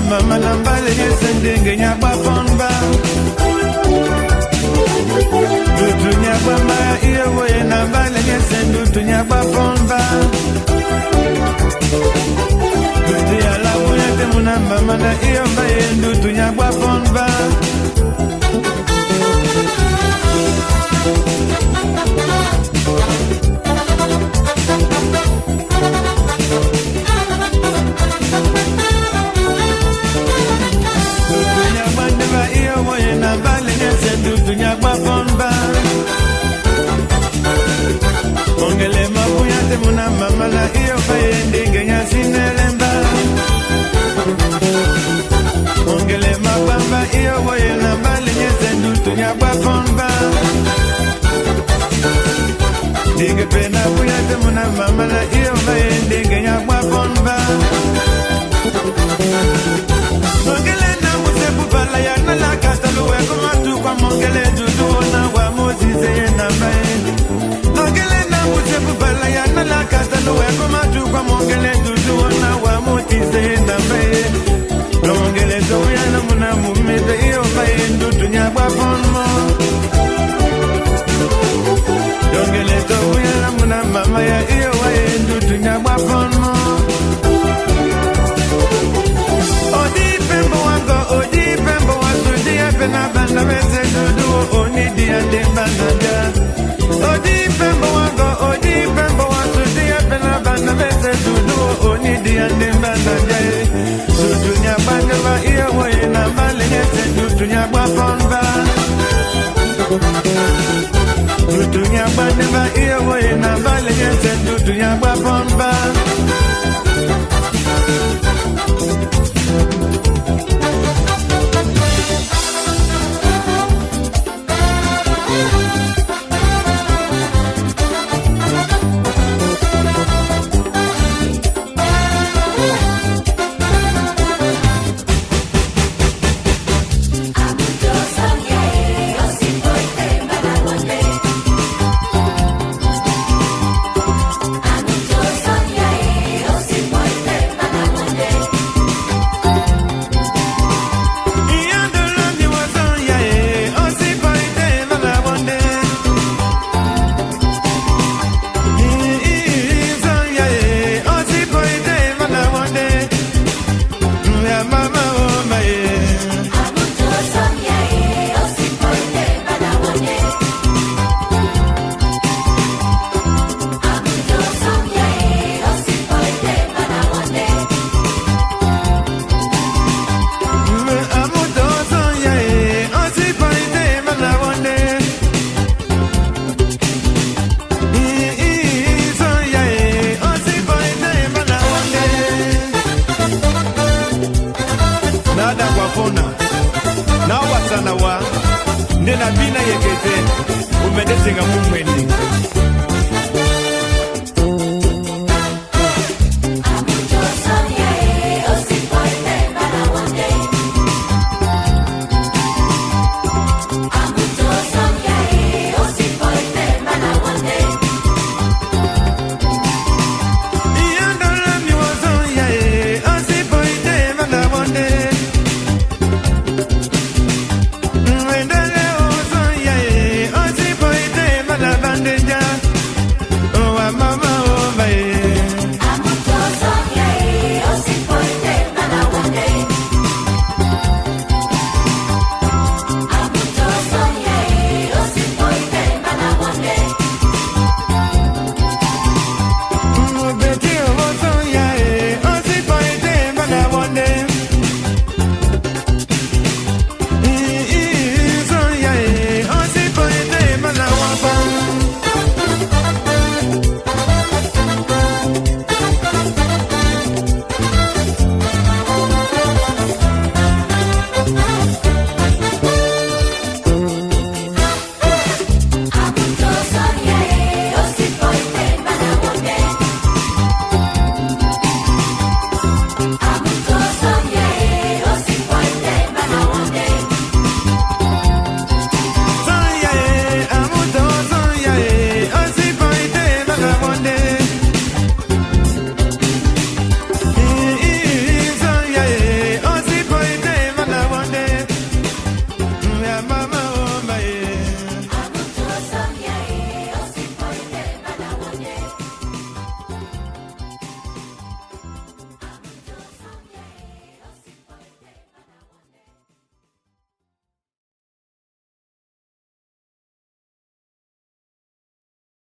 mama na mbale yesendenge nyakwa fonba dutu nyakwa ma iye woye na mbale yesendu tu nyakwa fonba dutu ya la woye temu na mama na iye mbaye dutu nyakwa fonba Ongele mabuya temuna mama na iyo faye ndenge nyasinelemba Ongele mabamba iyo woye na mbali nyesendu tunyabwa fonba Ndenge pena buya temuna mama na iyo faye ndenge nyabwa fonba Ongele na musepu pala ya nala kataluwe kumatu kwa mongele dudu ona wa mozize na mbaye Ongele na musepu pala ya nala kataluwe kumatu kwa mongele dudu ona wa mozize na mbaye Ongele zoya na muna mumete iyo mbaye dudu nyagwa fonmo Ongele zoya na muna mama ya iyo waye dudu nyagwa fonmo Pena banda mese dudu oni dia de banada Odi pembo wango odi pembo wasu dia pena banda mese dudu oni dia de banada Dudu nya banda va iya woye na male nyese dudu nya kwa fonba Dudu nya banda va iya woye na male nyese dudu nya kwa fonba Na wasana wa Nena bina yekete Umedesenga mumweni